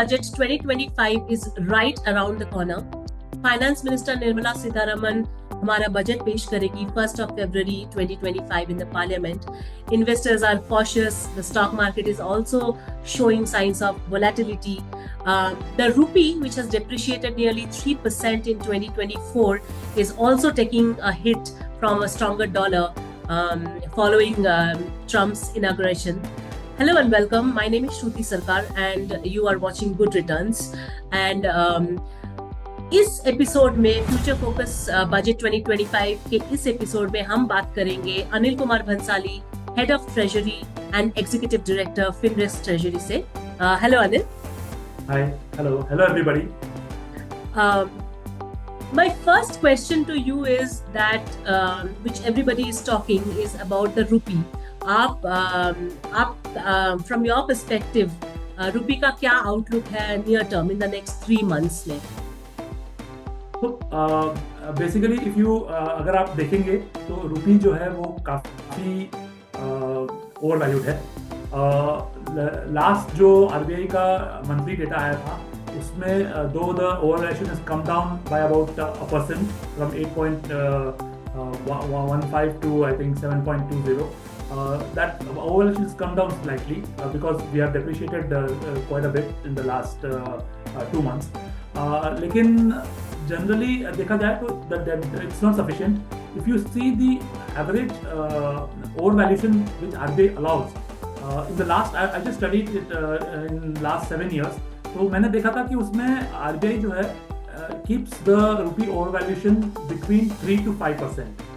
budget 2025 is right around the corner. Finance Minister Nirmala Sitharaman हमारा budget पेश करेगी 1st of February 2025 in the Parliament. Investors are cautious. The stock market is also showing signs of volatility. The rupee, which has depreciated nearly 3% in 2024, is also taking a hit from a stronger dollar following Trump's inauguration. Hello and welcome. My name is Shruti Sarkar and you are watching Good Returns. And इस episode में future focus budget 2025 के इस episode में हम बात करेंगे Anil Kumar Bhansali, head of treasury and executive director Finrex treasury से. Hello Anil. Hi. Hello everybody. My first question to you is that which everybody is talking is about the rupee. आप from your perspective रुपी का क्या आउटलुक है near term in the next 3 months में? तो basically if you अगर आप देखेंगे तो रुपी जो है वो काफ़ी ओवर वैल्यूड है. लास्ट जो आरबीआई का मंथली डेटा आया था उसमें दो the overvaluation has come down by about 1% from 8.15 to I think 7.20. That overvaluation has come down slightly because we have depreciated quite a bit in the last 2 months. लेकिन generally देखा जाए तो it's not sufficient. If you see the average overvaluation which RBI allows in the last, I just studied it in last 7 years. तो मैंने देखा था कि उसमें RBI जो है keeps the rupee overvaluation between 3 to 5%.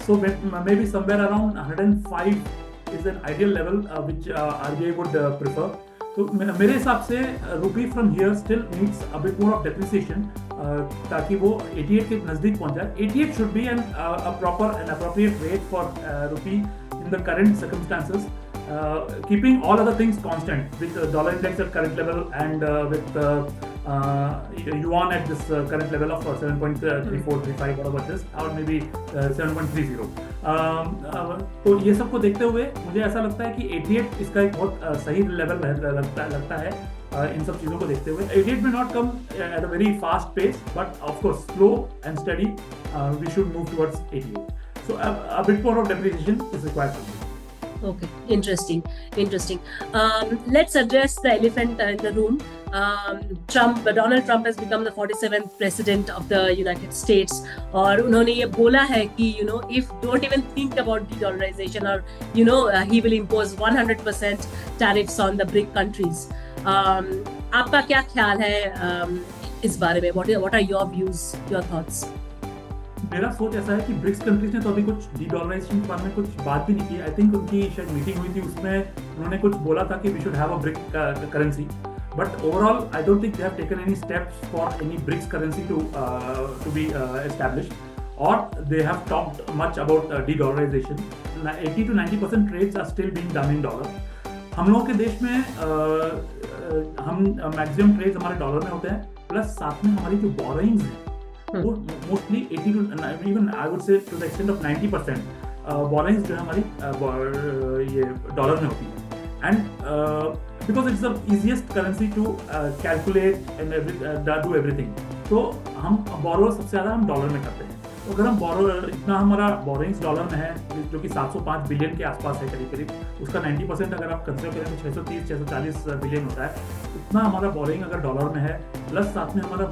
So maybe somewhere around 105 is an ideal level which RBI would prefer. तो मेरे हिसाब से rupee from here still needs a bit more of depreciation ताकि वो 88 के नज़दीक पहुंच जाए. 88 should be an proper and appropriate rate for rupee in the current circumstances, keeping all other things constant with dollar index at current level and with yuan at this current level of 7.3435 whatever this, or maybe 7.30. तो ये सब को देखते हुए मुझे ऐसा लगता है कि 88 इसका एक बहुत सही लेवल लगता है. इन सब चीज़ों को देखते हुए 88 may not come at a very fast pace, but of course slow and steady we should move towards 88. So a bit more of depreciation is required for me. Okay, interesting. Let's address the elephant in the room. Donald Trump has become the 47th president of the United States. और उन्होंने ये बोला है कि if don't even think about de-dollarization, or he will impose 100% tariffs on the BRIC countries. आपका क्या ख्याल है इस बारे में? What are your views, your thoughts? मेरा सोच ऐसा है कि ब्रिक्स कंट्रीज ने तो अभी कुछ डीडॉलराइजेशन के बारे में कुछ बात भी नहीं की. आई थिंक उनकी शायद मीटिंग हुई थी, उसमें उन्होंने कुछ बोला था कि we should have a BRIC currency, but overall I don't think they have taken any steps for any BRICS currency to be established, और they have talked much about dedollarisation. 80 to 90% trades are still being done in dollar. हम लोगों के देश में हम maximum trades हमारे dollar में होते हैं, प्लस साथ में हमारी जो बोरोइंग्स हैं वो mostly 80 to even I would say to the extent of 90% borrowings जो है हमारी ये डॉलर में होती है. And because it's the easiest currency to calculate and do everything. तो हम बोरो सबसे ज़्यादा हम डॉलर में करते हैं. तो अगर हम इतना हमारा बोरोइंग्स डॉलर में है जो कि 705 बिलियन के आसपास है करीब, उसका 90% अगर आप कंसिडर करें तो 630-640 बिलियन होता है. इतना हमारा बोरोइंग अगर डॉलर में है, प्लस साथ में हमारा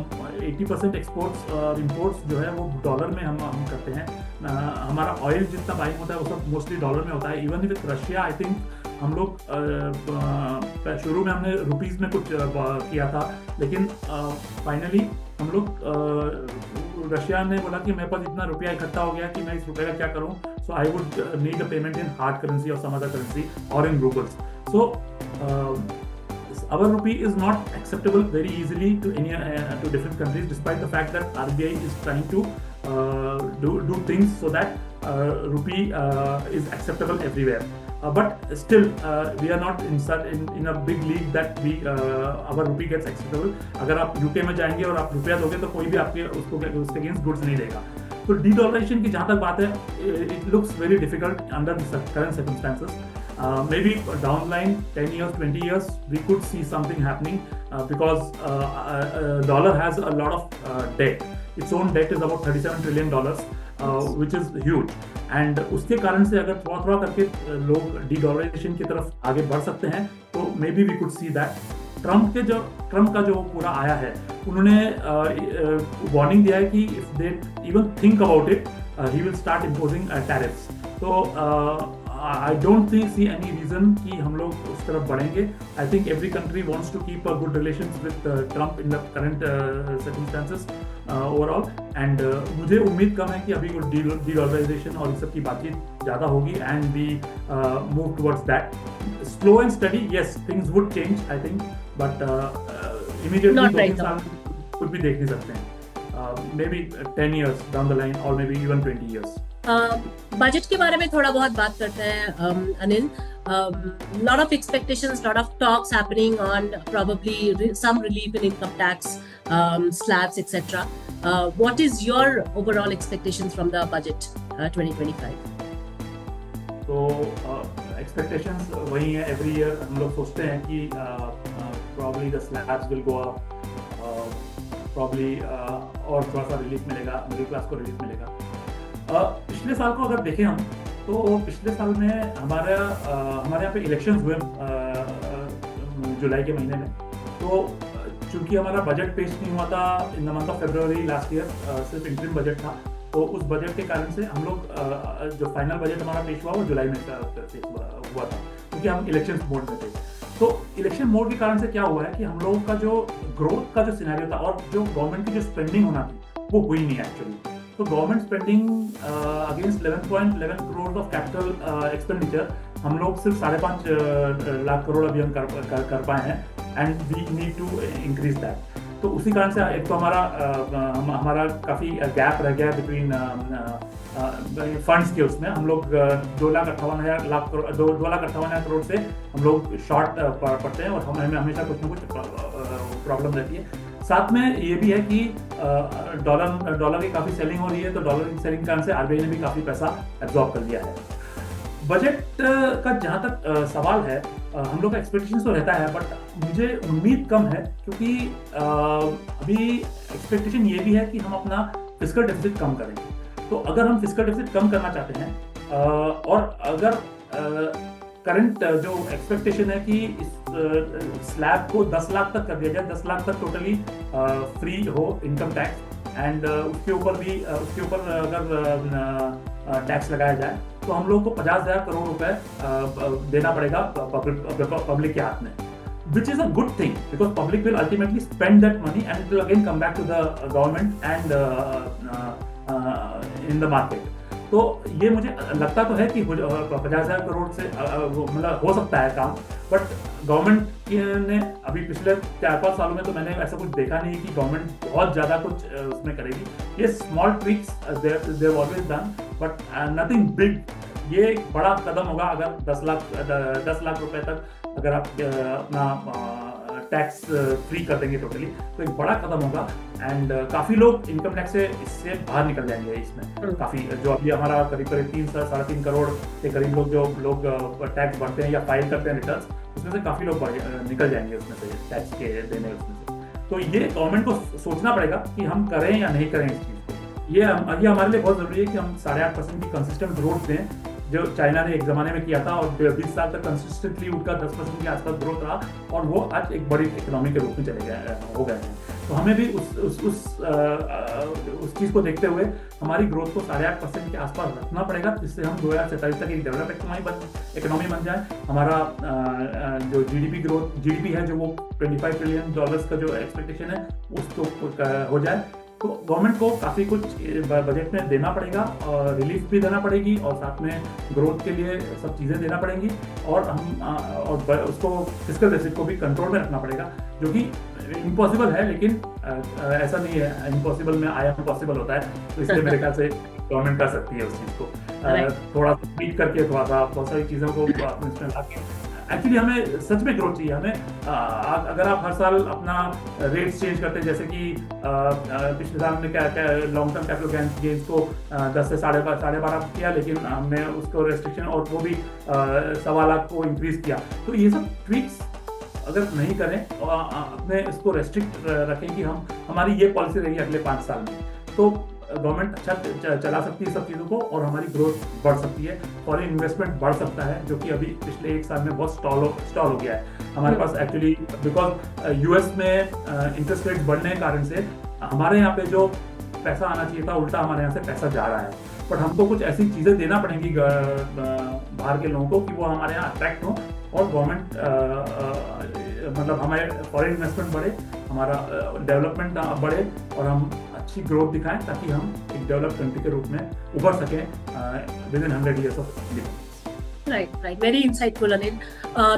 80% एक्सपोर्ट्स और इम्पोर्ट्स जो है वो डॉलर में हम करते हैं. हमारा ऑयल जितना बाइंग होता है वो सब मोस्टली डॉलर में होता है. Even with Russia I think हम लोग शुरू में हमने रुपीज़ में कुछ किया था, लेकिन फाइनली हम लोग रशिया ने बोला कि मेरे पास इतना रुपया इकट्ठा हो गया कि मैं इस रुपये का क्या करूं, so I would need a payment in hard currency और सम अदर करेंसी और in roubles. So our rupee is not acceptable very easily to to different countries, despite the fact that RBI is trying to do things so that rupee is acceptable everywhere. But still we are not in a big league that our rupee gets acceptable. अगर आप UK में जाएंगे और आप रुपया दोगे तो कोई भी आपके उसके अगेंस्ट गुड्स नहीं देगा. तो डी-डॉलराइजेशन की जहाँ तक बात है, it looks very difficult under the current circumstances. maybe down the line 10 years 20 years we could see something happening because dollar has a lot of debt. Its own debt is about $37 trillion, which is huge. And उसके कारण से अगर थोड़ा थोड़ा करके लोग D-dollarisation की तरफ आगे बढ़ सकते हैं तो maybe we could see that. Trump का जो पूरा आया है, उन्होंने वार्निंग दिया है कि if they even think about it he will start imposing tariffs. तो I don't see any reason कि हम लोग उस तरफ बढ़ेंगे। I think every country wants to keep a good relations with Trump in the current circumstances overall. And मुझे उम्मीद कम है कि अभी डी-डॉलराइजेशन और इस सब की बातचीत ज़्यादा होगी and we move towards that. Slow and steady, yes things would change I think, but immediately 2-3 साल कुछ भी देख नहीं सकते हैं। Maybe 10 years down the line और maybe even 20 years। Budget के बारे में थोड़ा बहुत बात करते हैं Anil. lot of expectations, lot of talks happening on probably some relief in income tax slabs, etc. What is your overall expectations from the budget 2025? तो expectations वही है, every year हम लोग सोचते हैं कि probably the slabs will go up, probably और थोड़ा सा रिलीफ मिलेगा, मिडिल क्लास को रिलीफ मिलेगा। पिछले साल को अगर देखें हम तो पिछले साल में हमारे यहाँ पे इलेक्शंस हुए जुलाई के महीने में। तो चूंकि हमारा बजट पेश नहीं हुआ था in the month of February last year, सिर्फ इंटरिम बजट था, तो उस बजट के कारण से हम लोग जो फाइनल बजट हमारा पेश हुआ वो जुलाई में पेश हुआ था, क्योंकि हम इलेक्शन मोड में थे। तो इलेक्शन मोड के कारण से क्या हुआ है कि हम लोगों का जो ग्रोथ का जो सिनेरियो था और जो गवर्नमेंट की जो स्पेंडिंग होना थी वो हुई नहीं एक्चुअली। तो government spending against 11.11 crore of capital expenditure हम लोग सिर्फ 5.5 लाख करोड़ अभी हम कर पाए हैं and we need to increase that. तो उसी कारण से एक तो हमारा काफ़ी गैप रह गया बिटवीन फंड्स के, उसमें हम लोग 2,58,000 करोड़ से हम लोग शॉर्ट पड़ते हैं और हमें हमेशा कुछ ना कुछ प्रॉब्लम रहती है। साथ में ये भी है कि डॉलर की काफ़ी सेलिंग हो रही है, तो डॉलर की सेलिंग के कारण से आरबीआई ने भी काफ़ी पैसा एब्जॉर्ब कर लिया है। बजट का जहाँ तक सवाल है, हम लोग का एक्सपेक्टेशन तो रहता है, बट मुझे उम्मीद कम है, क्योंकि अभी एक्सपेक्टेशन ये भी है कि हम अपना फिस्कल डेफिसिट कम करें। तो अगर हम फिस्कल डेफिसिट कम करना चाहते हैं और अगर करंट जो एक्सपेक्टेशन है कि इस स्लैब को 10 लाख तक कर दिया जाए, 10 लाख तक टोटली फ्री हो इनकम टैक्स, एंड उसके ऊपर अगर टैक्स लगाया जाए तो हम लोग को 50,000 करोड़ रुपए देना पड़ेगा पब्लिक के हाथ में, which is a good thing because public will ultimately spend that money and it will again come back to the government and in the market। तो ये मुझे लगता तो है कि 50,000 करोड़ से मतलब हो सकता है काम, बट गवर्नमेंट ने अभी पिछले 4-5 सालों में तो मैंने ऐसा कुछ देखा नहीं कि गवर्नमेंट बहुत ज़्यादा कुछ उसमें करेगी। ये small tricks they always done, but nothing big. ये एक बड़ा कदम होगा अगर 10 लाख रुपए तक अगर आप अपना टैक्स फ्री कर देंगे टोटली, तो एक बड़ा कदम होगा एंड काफ़ी लोग इनकम टैक्स से इससे बाहर निकल जाएंगे। इसमें काफ़ी जो अभी हमारा करीब 3 से 3.5 करोड़ के करीब लोग टैक्स भरते हैं या फाइल करते हैं रिटर्न्स, उसमें से काफ़ी लोग निकल जाएंगे उसमें से टैक्स के देने उसमें से। तो ये गवर्नमेंट को सोचना पड़ेगा कि हम करें या नहीं करें इस चीज़ को। ये हमारे लिए बहुत ज़रूरी है कि हम 8.5% की कंसिस्टेंट ग्रोथ दें, जो चाइना ने एक ज़माने में किया था और 20 साल तक कंसिस्टेंटली उनका 10% के आसपास ग्रोथ रहा और वो आज एक बड़ी इकोनॉमी के रूप में हो गए हैं। तो हमें भी उस चीज़ को देखते हुए हमारी ग्रोथ को 8.5% के आसपास रखना पड़ेगा, जिससे हम 2047 तक एक डेवलप इकोनॉमी बन जाए। हमारा जो जीडीपी है जो वो $25 ट्रिलियन का जो एक्सपेक्टेशन है उसको हो जाए। तो गवर्नमेंट को काफ़ी कुछ बजट में देना पड़ेगा और रिलीफ भी देना पड़ेगी और साथ में ग्रोथ के लिए सब चीज़ें देना पड़ेंगी और उसको फिस्कल डेफिसिट को भी कंट्रोल में रखना पड़ेगा, जो कि इम्पॉसिबल है, लेकिन ऐसा नहीं है इम्पॉसिबल में आई एम पॉसिबल होता है। तो इसलिए मेरे ख्याल से गवर्नमेंट कर सकती है उस चीज़ को थोड़ा सा ट्वीट करके, थोड़ा सा बहुत सारी चीज़ों को इसमें ला के एक्चुअली हमें सच में ग्रोथ चाहिए। हमें अगर आप हर साल अपना रेट्स चेंज करते हैं, जैसे कि पिछले साल हमने क्या लॉन्ग टर्म कैपिटल गेन्स को 10 से 12.5 किया, लेकिन हमने उसको रेस्ट्रिक्शन और वो भी 1.25 लाख को इंक्रीज किया। तो ये सब ट्वीक्स अगर नहीं करें और अपने इसको रेस्ट्रिक्ट रखें कि हमारी ये पॉलिसी रहेगी अगले 5 साल में, तो गवर्नमेंट अच्छा चला सकती है सब चीज़ों को और हमारी ग्रोथ बढ़ सकती है, फॉरेन इन्वेस्टमेंट बढ़ सकता है, जो कि अभी पिछले 1 साल में बहुत स्टॉल हो गया है हमारे पास एक्चुअली, बिकॉज यूएस में इंटरेस्ट रेट बढ़ने के कारण से हमारे यहाँ पे जो पैसा आना चाहिए था उल्टा हमारे यहाँ से पैसा जा रहा है। बट हमको कुछ ऐसी चीज़ें देना पड़ेंगी बाहर के लोगों को कि वो हमारे यहाँ अट्रैक्ट हो और गवर्नमेंट मतलब हमारे फॉरेन इन्वेस्टमेंट बढ़े, हमारा डेवलपमेंट बढ़े और हम अच्छी ग्रोथ दिखाएं ताकि हम एक डेवलप कंट्री के रूप में उभर सकें with in 100 years of independence. Right. Very insightful, Anil.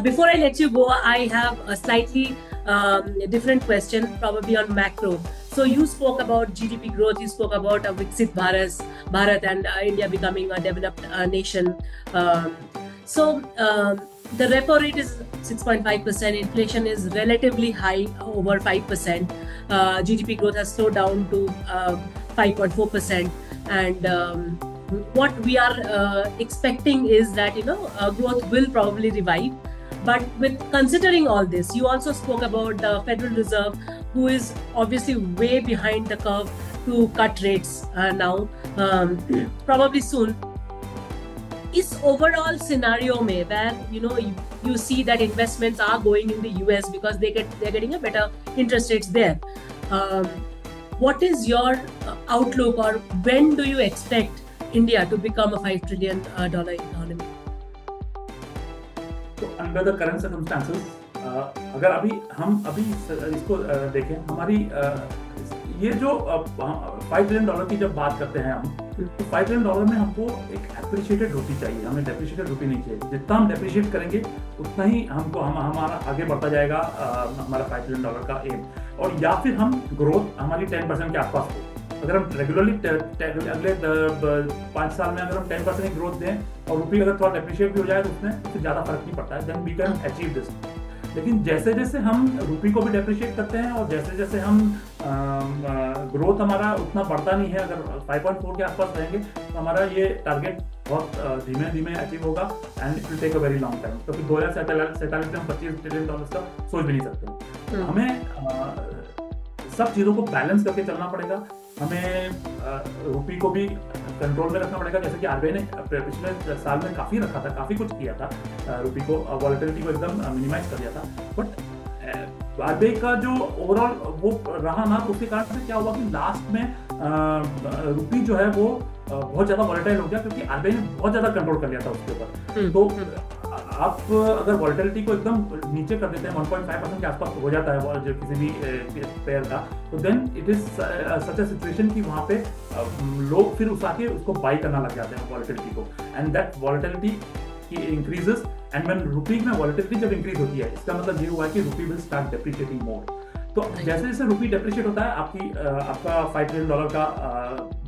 Before I let you go, I have a slightly different question, probably on macro. So you spoke about GDP growth, you spoke about a Viksit Bharat and India becoming a developed nation. The repo rate is 6.5%, inflation is relatively high, over 5%. GDP growth has slowed down to 5.4%, and what we are expecting is that growth will probably revive. But with considering all this, you also spoke about the Federal Reserve, who is obviously way behind the curve to cut rates now, probably soon. इस overall scenario में where you see that investments are going in the US because they're getting a better interest rates there. What is your outlook, or when do you expect India to become a $5 trillion economy? So under the current circumstances, अगर हम अभी इसको देखें, हमारी ये जो $5 trillion की जब बात करते हैं हम, तो $5 ट्रिलियन में हमको एक एप्रिशिएटेड रुपी चाहिए, हमें डेप्रिशिएटेड रुपी नहीं चाहिए। जितना हम डेप्रिशिएट करेंगे उतना ही हमारा आगे बढ़ता जाएगा हमारा $5 ट्रिलियन का एम, और या फिर हम ग्रोथ हमारी 10% के आसपास हो। अगर हम रेगुलरली अगले 5 साल में अगर हम 10% की ग्रोथ दें और रुपी अगर थोड़ा डेप्रिशिएट भी हो जाए तो उसमें ज़्यादा फर्क नहीं पड़ता है, then we can achieve this. लेकिन जैसे जैसे हम रुपी को भी डेप्रिशिएट करते हैं और जैसे जैसे हम ग्रोथ हमारा उतना बढ़ता नहीं है, अगर 5.4 के आसपास रहेंगे तो हमारा ये टारगेट बहुत धीमे धीमे अचीव होगा and it will take a very long time. क्योंकि 2047 में हम $25 ट्रिलियन का सोच भी नहीं सकते। हमें सब चीज़ों को बैलेंस करके चलना पड़ेगा, हमें रुपी को भी कंट्रोल में रखना पड़ेगा, जैसे कि आरबीआई ने पिछले साल में काफ़ी रखा था, काफ़ी कुछ किया था, रुपी को वॉलेटिलिटी को एकदम मिनिमाइज कर दिया था। बट आरबीआई का जो ओवरऑल वो रहा ना, तो उसके कारण से क्या हुआ कि लास्ट में रुपी जो है वो बहुत ज़्यादा वॉलेटाइल हो गया, क्योंकि आरबीआई ने बहुत ज़्यादा कंट्रोल कर लिया था उसके ऊपर। तो आप अगर वॉलेटिलिटी को एकदम नीचे कर देते हैं, 1.5% के आसपास हो जाता है जो किसी भी पेयर का, तो then it is such a situation कि वहाँ पे लोग फिर उसको बाई करना लग जाते हैं वॉलेटिलिटी को, and that volatility increases, and when rupee में वॉलेटिलिटी जब इंक्रीज होती है, इसका मतलब ये हुआ है कि रुपी विल स्टार्ट डेप्रिशिएटिंग मोर। तो जैसे जैसे रुपी डेप्रिशिएट होता है, आपका $5 ट्रिलियन का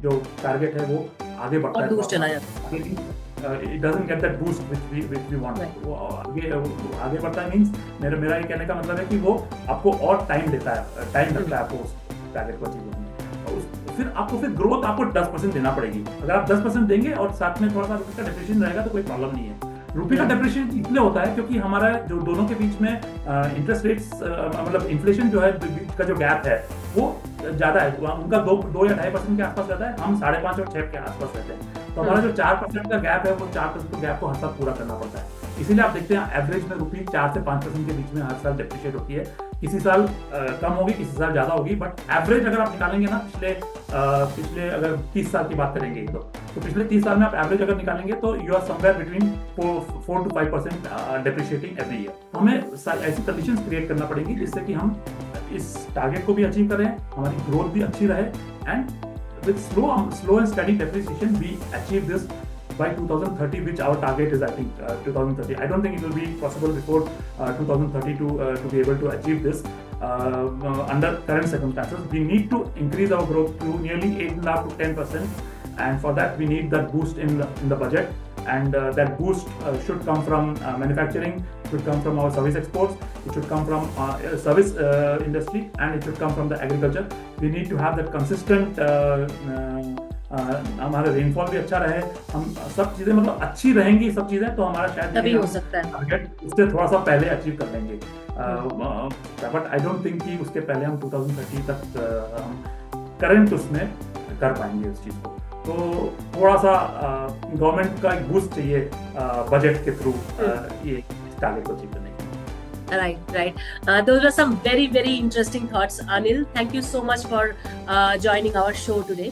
जो टारगेट है वो आगे बढ़ता है, दूर चला जाता है। It doesn't get that boost which we want. वो आगे बढ़ता है मीन्स मेरा ये कहने का मतलब है कि वो आपको और टाइम देता है, टाइम लगता है आपको उस टारगेट को अचीव करने। फिर ग्रोथ आपको 10% देना पड़ेगी। अगर आप 10% देंगे और साथ में थोड़ा सा रुपये का डेप्रिशिएशन रहेगा तो कोई प्रॉब्लम नहीं है। रुपये का डेप्रिशिएशन इसलिए होता है क्योंकि हमारा जो दोनों के बीच में इंटरेस्ट रेट्स मतलब इन्फ्लेशन जो है का जो गैप है वो ज़्यादा है, उनका 2 या 2.5% के आसपास रहता है, हम 5.5 और 6 के आसपास रहते हैं। तो हमारा जो 4% का गैप है वो 4% गैप को हर साल पूरा करना पड़ता है। इसीलिए आप देखते हैं एवरेज में रुपी 4 से 5% के बीच में हर साल डेप्रिशिएट होती है। किसी साल कम होगी, किसी साल ज़्यादा होगी, बट एवरेज अगर आप निकालेंगे ना पिछले अगर 30 साल की बात करेंगे तो पिछले 30 साल में आप एवरेज अगर निकालेंगे तो you are somewhere between 4 to 5% depreciating every year. हमें ऐसी कंडीशंस क्रिएट करना पड़ेगी जिससे कि हम इस टारगेट को भी अचीव करें, हमारी ग्रोथ भी अच्छी रहे, and with slow and steady depreciation we achieve this by 2030, which our target is, I think, 2030. I don't think it will be possible before 2030 to be able to achieve this under current circumstances. We need to increase our growth to nearly 8.5 to 10%, and for that we need that boost in the budget. and that boost should come from manufacturing, should come from our service exports, it should come from service industry, and it should come from the agriculture. We need to have that consistent हमारा rainfall भी अच्छा रहे, हम सब चीजें मतलब अच्छी रहेंगी सब चीजें, तो हमारा शायद तभी हो सकता है टारगेट उससे थोड़ा सा पहले अचीव कर लेंगे. बट आई डोंट थिंक कि उसके पहले हम 2030 तक हम करंट उसमें कर पाएंगे उस चीज को. तो थोड़ा सा गवर्नमेंट का एक बूस्ट चाहिए बजट के थ्रू ये टारगेट को अचीव करने के. Right. Those were some very, very interesting thoughts, Anil. Thank you so much for joining our show today.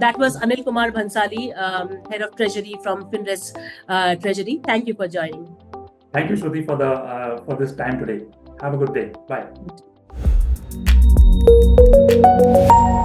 That was Anil Kumar Bhansali, Head of Treasury from Finrest Treasury. Thank you for joining. Thank you, Shruti, for this time today. Have a good day. Bye.